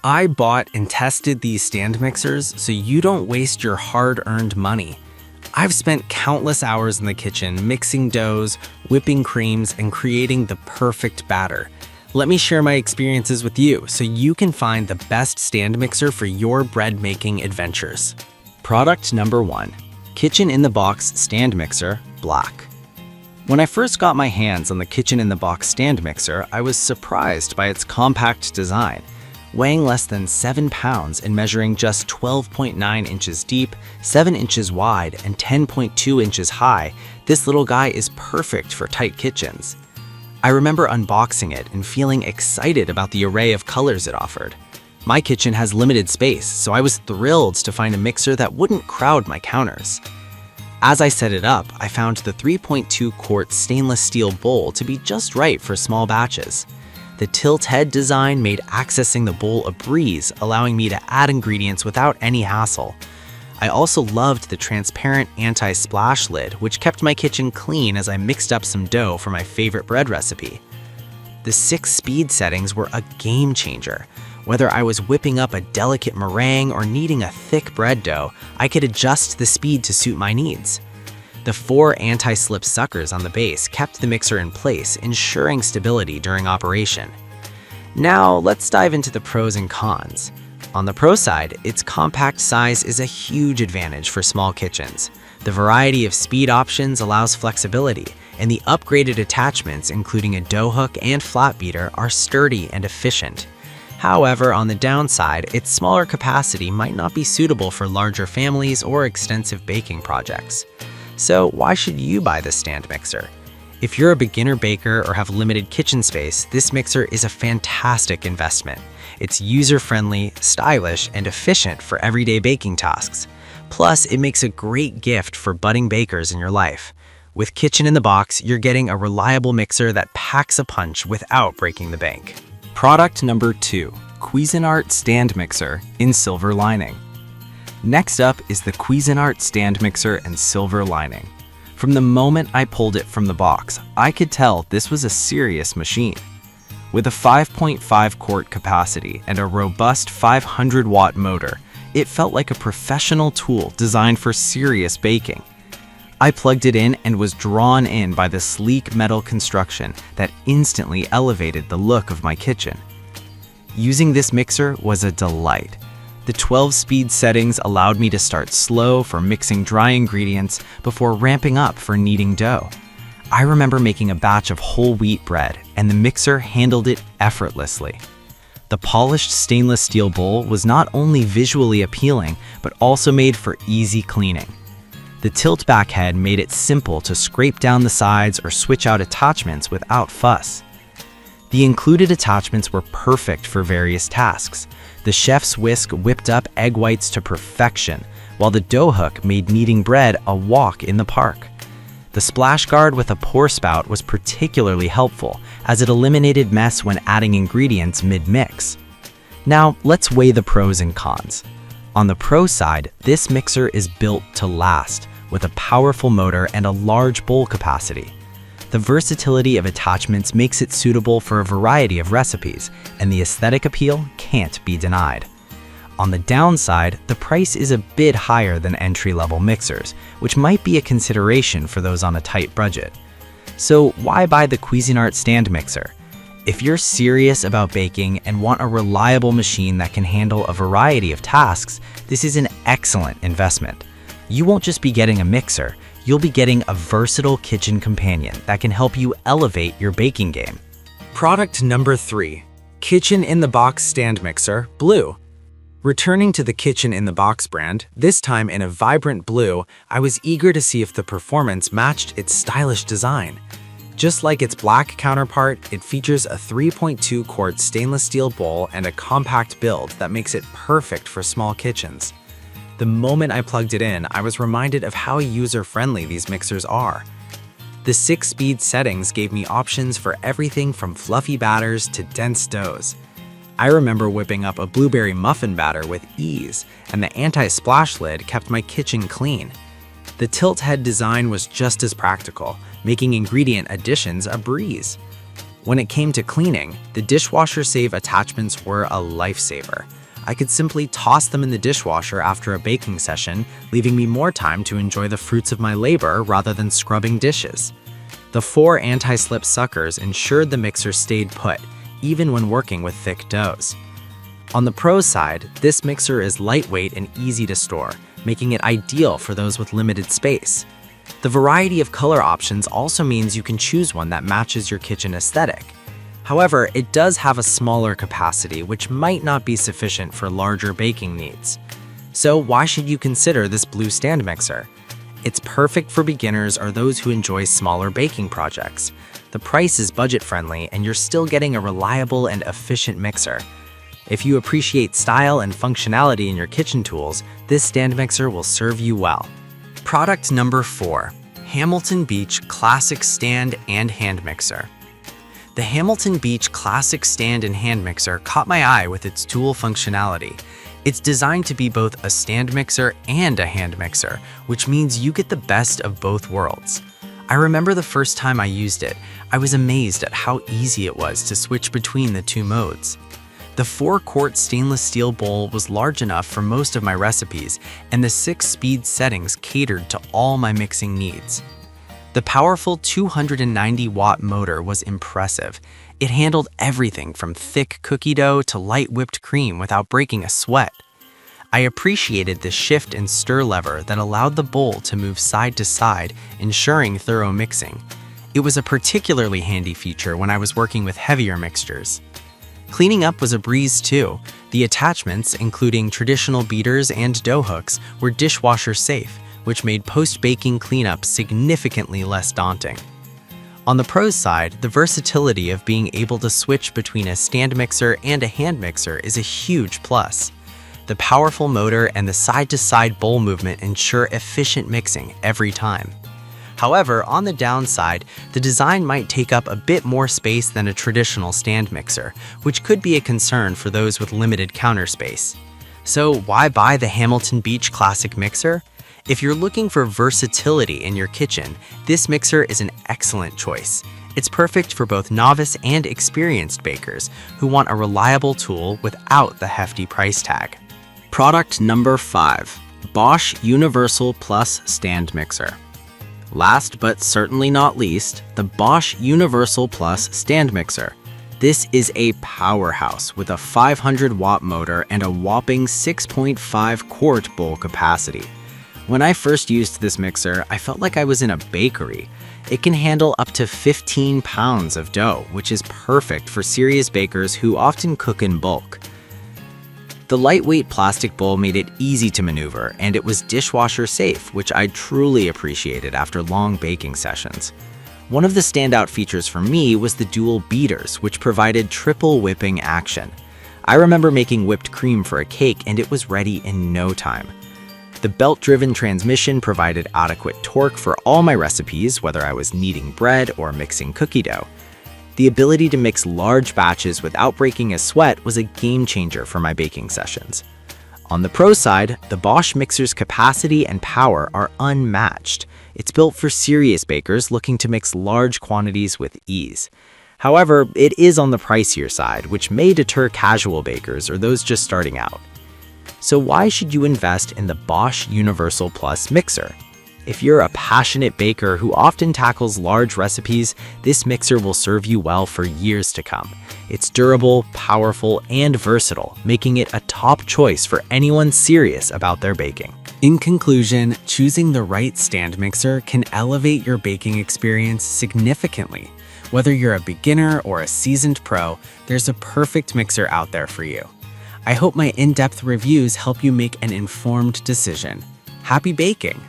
I bought and tested these stand mixers so you don't waste your hard-earned money. I've spent countless hours in the kitchen mixing doughs, whipping creams, and creating the perfect batter. Let me share my experiences with you so you can find the best stand mixer for your bread-making adventures. Product number 1. Kitchen-in-the-Box Stand Mixer, Black. When I first got my hands on the Kitchen-in-the-Box stand mixer, I was surprised by its compact design. Weighing less than 7 pounds and measuring just 12.9 inches deep, 7 inches wide, and 10.2 inches high, this little guy is perfect for tight kitchens. I remember unboxing it and feeling excited about the array of colors it offered. My kitchen has limited space, so I was thrilled to find a mixer that wouldn't crowd my counters. As I set it up, I found the 3.2-quart stainless steel bowl to be just right for small batches. The tilt head design made accessing the bowl a breeze, allowing me to add ingredients without any hassle. I also loved the transparent anti-splash lid, which kept my kitchen clean as I mixed up some dough for my favorite bread recipe. The 6 speed settings were a game changer. Whether I was whipping up a delicate meringue or kneading a thick bread dough, I could adjust the speed to suit my needs. The 4 anti-slip suckers on the base kept the mixer in place, ensuring stability during operation. Now, let's dive into the pros and cons. On the pro side, its compact size is a huge advantage for small kitchens. The variety of speed options allows flexibility, and the upgraded attachments, including a dough hook and flat beater, are sturdy and efficient. However, on the downside, its smaller capacity might not be suitable for larger families or extensive baking projects. So why should you buy this stand mixer? If you're a beginner baker or have limited kitchen space, this mixer is a fantastic investment. It's user-friendly, stylish, and efficient for everyday baking tasks. Plus, it makes a great gift for budding bakers in your life. With Kitchen in the Box, you're getting a reliable mixer that packs a punch without breaking the bank. Product number 2, Cuisinart Stand Mixer in Silver Lining. Next up is the Cuisinart Stand Mixer in Silver Lining. From the moment I pulled it from the box, I could tell this was a serious machine. With a 5.5-quart capacity and a robust 500-watt motor, it felt like a professional tool designed for serious baking. I plugged it in and was drawn in by the sleek metal construction that instantly elevated the look of my kitchen. Using this mixer was a delight. The 12-speed settings allowed me to start slow for mixing dry ingredients before ramping up for kneading dough. I remember making a batch of whole wheat bread, and the mixer handled it effortlessly. The polished stainless steel bowl was not only visually appealing, but also made for easy cleaning. The tilt-back head made it simple to scrape down the sides or switch out attachments without fuss. The included attachments were perfect for various tasks. The chef's whisk whipped up egg whites to perfection, while the dough hook made kneading bread a walk in the park. The splash guard with a pour spout was particularly helpful, as it eliminated mess when adding ingredients mid-mix. Now, let's weigh the pros and cons. On the pro side, this mixer is built to last, with a powerful motor and a large bowl capacity. The versatility of attachments makes it suitable for a variety of recipes, and the aesthetic appeal can't be denied. On the downside, the price is a bit higher than entry-level mixers, which might be a consideration for those on a tight budget. So why buy the Cuisinart Stand Mixer? If you're serious about baking and want a reliable machine that can handle a variety of tasks, this is an excellent investment. You won't just be getting a mixer, you'll be getting a versatile kitchen companion that can help you elevate your baking game. Product number 3, Kitchen in the Box Stand Mixer, Blue. Returning to the Kitchen in the Box brand, this time in a vibrant blue, I was eager to see if the performance matched its stylish design. Just like its black counterpart, it features a 3.2-quart stainless steel bowl and a compact build that makes it perfect for small kitchens. The moment I plugged it in, I was reminded of how user-friendly these mixers are. The 6-speed settings gave me options for everything from fluffy batters to dense doughs. I remember whipping up a blueberry muffin batter with ease, and the anti-splash lid kept my kitchen clean. The tilt head design was just as practical, making ingredient additions a breeze. When it came to cleaning, the dishwasher safe attachments were a lifesaver. I could simply toss them in the dishwasher after a baking session, leaving me more time to enjoy the fruits of my labor rather than scrubbing dishes. The 4 anti-slip suckers ensured the mixer stayed put, even when working with thick doughs. On the pro side, this mixer is lightweight and easy to store, making it ideal for those with limited space. The variety of color options also means you can choose one that matches your kitchen aesthetic. However, it does have a smaller capacity, which might not be sufficient for larger baking needs. So why should you consider this blue stand mixer? It's perfect for beginners or those who enjoy smaller baking projects. The price is budget-friendly, and you're still getting a reliable and efficient mixer. If you appreciate style and functionality in your kitchen tools, this stand mixer will serve you well. Product number 4, Hamilton Beach Classic Stand and Hand Mixer. The Hamilton Beach Classic Stand and Hand Mixer caught my eye with its dual functionality. It's designed to be both a stand mixer and a hand mixer, which means you get the best of both worlds. I remember the first time I used it, I was amazed at how easy it was to switch between the two modes. The 4-quart stainless steel bowl was large enough for most of my recipes, and the 6-speed settings catered to all my mixing needs. The powerful 290-watt motor was impressive. It handled everything from thick cookie dough to light whipped cream without breaking a sweat. I appreciated the shift and stir lever that allowed the bowl to move side to side, ensuring thorough mixing. It was a particularly handy feature when I was working with heavier mixtures. Cleaning up was a breeze too. The attachments, including traditional beaters and dough hooks, were dishwasher safe, which made post-baking cleanup significantly less daunting. On the pros side, the versatility of being able to switch between a stand mixer and a hand mixer is a huge plus. The powerful motor and the side-to-side bowl movement ensure efficient mixing every time. However, on the downside, the design might take up a bit more space than a traditional stand mixer, which could be a concern for those with limited counter space. So why buy the Hamilton Beach Classic Mixer? If you're looking for versatility in your kitchen, this mixer is an excellent choice. It's perfect for both novice and experienced bakers who want a reliable tool without the hefty price tag. Product number 5, Bosch Universal Plus Stand Mixer. Last but certainly not least, the Bosch Universal Plus Stand Mixer. This is a powerhouse with a 500-watt motor and a whopping 6.5-quart bowl capacity. When I first used this mixer, I felt like I was in a bakery. It can handle up to 15 pounds of dough, which is perfect for serious bakers who often cook in bulk. The lightweight plastic bowl made it easy to maneuver, and it was dishwasher safe, which I truly appreciated after long baking sessions. One of the standout features for me was the dual beaters, which provided triple whipping action. I remember making whipped cream for a cake, and it was ready in no time. The belt-driven transmission provided adequate torque for all my recipes, whether I was kneading bread or mixing cookie dough. The ability to mix large batches without breaking a sweat was a game changer for my baking sessions. On the pro side, the Bosch mixer's capacity and power are unmatched. It's built for serious bakers looking to mix large quantities with ease. However, it is on the pricier side, which may deter casual bakers or those just starting out. So why should you invest in the Bosch Universal Plus mixer? If you're a passionate baker who often tackles large recipes, this mixer will serve you well for years to come. It's durable, powerful, and versatile, making it a top choice for anyone serious about their baking. In conclusion, choosing the right stand mixer can elevate your baking experience significantly. Whether you're a beginner or a seasoned pro, there's a perfect mixer out there for you. I hope my in-depth reviews help you make an informed decision. Happy baking!